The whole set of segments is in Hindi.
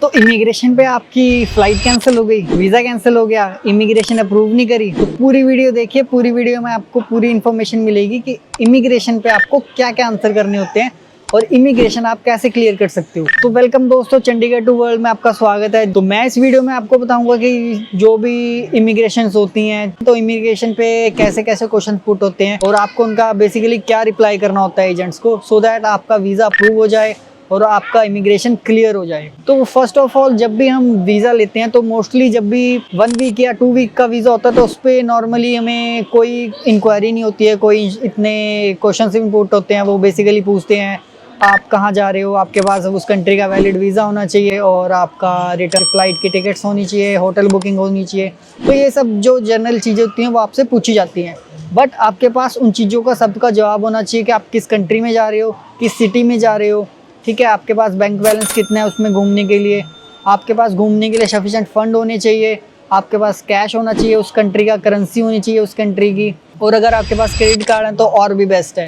दोस्तों इमिग्रेशन पे आपकी फ्लाइट कैंसिल हो गई, वीज़ा कैंसिल हो गया, इमिग्रेशन अप्रूव नहीं करी, तो पूरी वीडियो देखिए। पूरी वीडियो में आपको पूरी इन्फॉर्मेशन मिलेगी कि इमिग्रेशन पे आपको क्या क्या आंसर करने होते हैं और इमिग्रेशन आप कैसे क्लियर कर सकते हो। तो वेलकम दोस्तों, चंडीगढ़ टू वर्ल्ड में आपका स्वागत है। तो मैं इस वीडियो में आपको बताऊंगा कि जो भी इमिग्रेशन होती हैं तो इमिग्रेशन पे कैसे कैसे क्वेश्चन पुट होते हैं और आपको उनका बेसिकली क्या रिप्लाई करना होता है एजेंट्स को, सो दैट आपका वीज़ा अप्रूव हो जाए और आपका इमिग्रेशन क्लियर हो जाए। तो फर्स्ट ऑफ ऑल जब भी हम वीज़ा लेते हैं तो मोस्टली जब भी 1 वीक या 2 वीक का वीज़ा होता है तो उस पर नॉर्मली हमें कोई इंक्वायरी नहीं होती है, कोई इतने क्वेश्चन इनपुट होते हैं। वो बेसिकली पूछते हैं आप कहाँ जा रहे हो, आपके पास उस कंट्री का वैलिड वीज़ा होना चाहिए और आपका रिटर्न फ्लाइट की टिकट्स होनी चाहिए, होटल बुकिंग होनी चाहिए। तो ये सब जो जनरल चीज़ें होती हैं वो आपसे पूछी जाती हैं, बट आपके पास उन चीज़ों का सबका जवाब होना चाहिए कि आप किस कंट्री में जा रहे हो, किस सिटी में जा रहे हो, ठीक है, आपके पास बैंक बैलेंस कितना है उसमें घूमने के लिए, आपके पास घूमने के लिए सफिशिएंट फंड होने चाहिए, आपके पास कैश होना चाहिए, उस कंट्री का करेंसी होनी चाहिए उस कंट्री की, और अगर आपके पास क्रेडिट कार्ड है तो और भी बेस्ट है।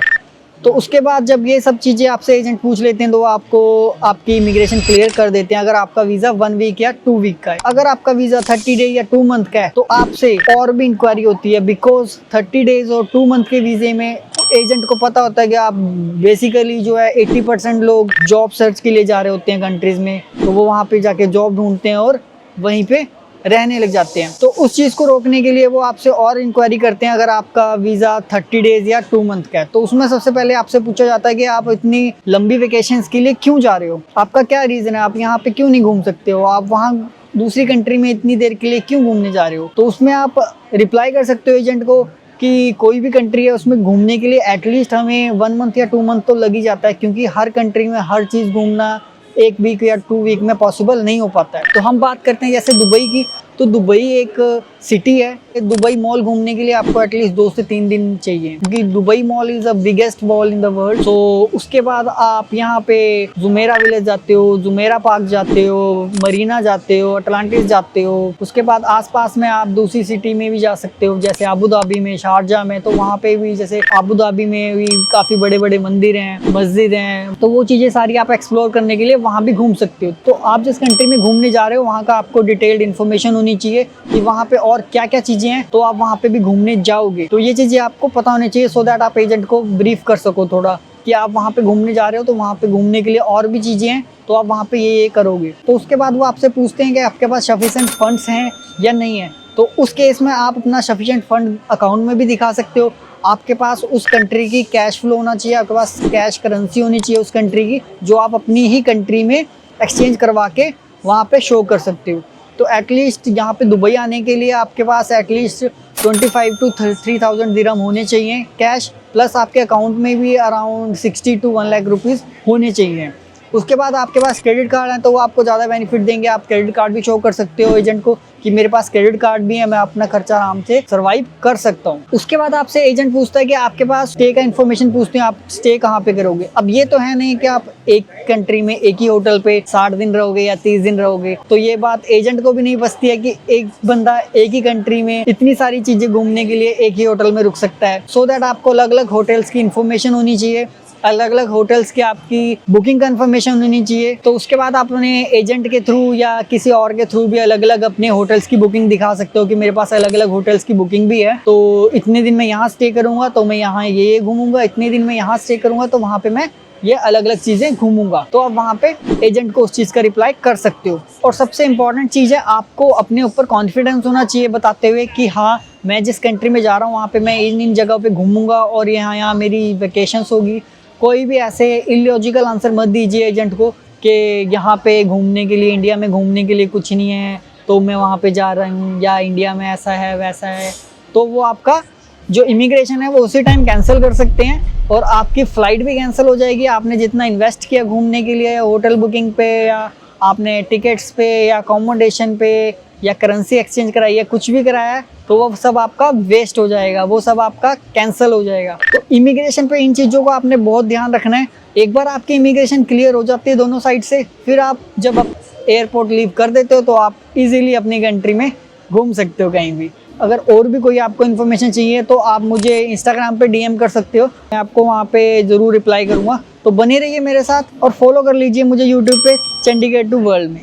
तो उसके बाद जब ये सब चीज़ें आपसे एजेंट पूछ लेते हैं तो आपको आपकी इमिग्रेशन क्लियर कर देते हैं अगर आपका वीज़ा 1 वीक या 2 वीक का है। अगर आपका वीज़ा 30 डे या 2 मंथ का है तो आपसे और भी इंक्वायरी होती है, बिकॉज 30 डेज और 2 मंथ के वीज़े में एजेंट को पता होता है कि आप बेसिकली जो है 80% लोग जॉब सर्च के लिए जा रहे होते हैं कंट्रीज़ में, तो वो वहाँ पे जाके जॉब ढूंढते हैं और वहीं पे रहने लग जाते हैं। तो उस चीज़ को रोकने के लिए वो आपसे और इंक्वायरी करते हैं। अगर आपका वीज़ा 30 डेज या 2 मंथ का है तो उसमें सबसे पहले आपसे पूछा जाता है कि आप इतनी लंबी वेकेशंस के लिए क्यों जा रहे हो, आपका क्या रीज़न है, आप यहाँ पे क्यों नहीं घूम सकते हो, आप वहाँ दूसरी कंट्री में इतनी देर के लिए क्यों घूमने जा रहे हो। तो उसमें आप रिप्लाई कर सकते हो एजेंट को कि कोई भी कंट्री है उसमें घूमने के लिए एटलीस्ट हमें 1 मंथ या 2 मंथ तो लग ही जाता है, क्योंकि हर कंट्री में हर चीज़ घूमना 1 वीक या 2 वीक में पॉसिबल नहीं हो पाता है। तो हम बात करते हैं जैसे दुबई की, तो दुबई एक सिटी है। दुबई मॉल घूमने के लिए आपको एटलीस्ट 2 से 3 दिन चाहिए, क्योंकि Dubai mall is the biggest mall in the world. तो उसके बाद आप यहाँ पे जुमेरा विलेज जाते हो, जुमेरा पार्क जाते हो, मरीना जाते हो, अटलांटिस जाते हो। उसके बाद आसपास में आप दूसरी सिटी में भी जा सकते हो, जैसे अबू धाबी में, शारजा में। तो वहाँ पे भी जैसे अबू धाबी में भी काफ़ी बड़े बड़े मंदिर हैं, मस्जिद हैं, तो वो चीज़ें सारी आप एक्सप्लोर करने के लिए वहाँ भी घूम सकते हो। तो आप जिस कंट्री में घूमने जा रहे हो वहाँ का आपको डिटेल्ड इन्फॉर्मेशन होनी चाहिए कि वहाँ पे और क्या क्या चीजें हैं, तो आप वहाँ पे भी घूमने जाओगे तो ये चीजें आपको पता होनी चाहिए, सो दैट आप एजेंट को ब्रीफ कर सको थोड़ा कि आप वहाँ पे घूमने जा रहे हो तो वहाँ पे घूमने के लिए और भी चीजें हैं, तो आप वहाँ पे ये करोगे। तो उसके बाद वो आपसे पूछते हैं कि आपके पास सफिशिएंट फंड्स हैं या नहीं है। तो उस केस में आप अपना सफिशिएंट फंड अकाउंट में भी दिखा सकते हो, आपके पास उस कंट्री की कैश फ्लो होना चाहिए, आपके पास कैश करेंसी होनी चाहिए उस कंट्री की, जो आप अपनी ही कंट्री में एक्सचेंज करवा के वहाँ पे शो कर सकते हो। तो एटलीस्ट यहाँ पे दुबई आने के लिए आपके पास एटलीस्ट 25 to 3,000 दिरहम होने चाहिए कैश, प्लस आपके अकाउंट में भी अराउंड 60 to 1 लाख रुपीज़ होने चाहिए। उसके बाद आपके पास क्रेडिट कार्ड है तो वो आपको ज़्यादा बेनिफिट देंगे। आप क्रेडिट कार्ड भी शो कर सकते हो एजेंट को कि मेरे पास क्रेडिट कार्ड भी है, मैं अपना खर्चा आराम से सर्वाइव कर सकता हूँ। उसके बाद आपसे एजेंट पूछता है कि आपके पास स्टे का इन्फॉर्मेशन पूछते हैं, आप स्टे कहाँ पे करोगे। अब ये तो है नहीं कि आप एक कंट्री में एक ही होटल पे 60 दिन रहोगे या 30 दिन रहोगे, तो ये बात एजेंट को भी नहीं बचती है कि एक बंदा एक ही कंट्री में इतनी सारी चीजें घूमने के लिए एक ही होटल में रुक सकता है। सो दैट आपको अलग अलग होटल्स की इन्फॉर्मेशन होनी चाहिए, अलग अलग होटल्स की आपकी बुकिंग कंफर्मेशन होनी चाहिए। तो उसके बाद आप उन्हें एजेंट के थ्रू या किसी और के थ्रू भी अलग अलग अपने होटल्स की बुकिंग दिखा सकते हो कि मेरे पास अलग अलग होटल्स की बुकिंग भी है, तो इतने दिन मैं यहाँ स्टे करूंगा तो मैं यहाँ ये घूमूंगा, इतने दिन मैं यहाँ स्टे करूंगा तो वहाँ पे मैं ये अलग अलग चीजें घूमूंगा। तो आप वहाँ पे एजेंट को उस चीज का रिप्लाई कर सकते हो। और सबसे इंपॉर्टेंट चीज है, आपको अपने ऊपर कॉन्फिडेंस होना चाहिए बताते हुए कि हाँ मैं जिस कंट्री में जा रहा हूँ वहाँ पे मैं इन जगहों पे घूमूंगा और यहाँ मेरी वेकेशंस होगी। कोई भी ऐसे इलॉजिकल आंसर मत दीजिए एजेंट को कि यहाँ पे घूमने के लिए, इंडिया में घूमने के लिए कुछ नहीं है तो मैं वहाँ पे जा रहा हूँ, या इंडिया में ऐसा है वैसा है। तो वो आपका जो इमिग्रेशन है वो उसी टाइम कैंसिल कर सकते हैं और आपकी फ़्लाइट भी कैंसिल हो जाएगी। आपने जितना इन्वेस्ट किया घूमने के लिए, होटल बुकिंग पे या आपने टिकट्स पे या अकोमोडेशन पे या करेंसी एक्सचेंज कराई है, कुछ भी कराया है, तो वो सब आपका वेस्ट हो जाएगा, वो सब आपका कैंसिल हो जाएगा। तो इमिग्रेशन पे इन चीज़ों को आपने बहुत ध्यान रखना है। एक बार आपकी इमिग्रेशन क्लियर हो जाती है दोनों साइड से, फिर आप जब आप एयरपोर्ट लीव कर देते हो तो आप इजीली अपनी कंट्री में घूम सकते हो कहीं भी। अगर और भी कोई आपको इन्फॉर्मेशन चाहिए तो आप मुझे इंस्टाग्राम पे डीएम कर सकते हो, मैं आपको वहाँ पे ज़रूर रिप्लाई करूँगा। तो बने रहिए मेरे साथ और फॉलो कर लीजिए मुझे यूट्यूब पे चंडीगढ़ टू वर्ल्ड में।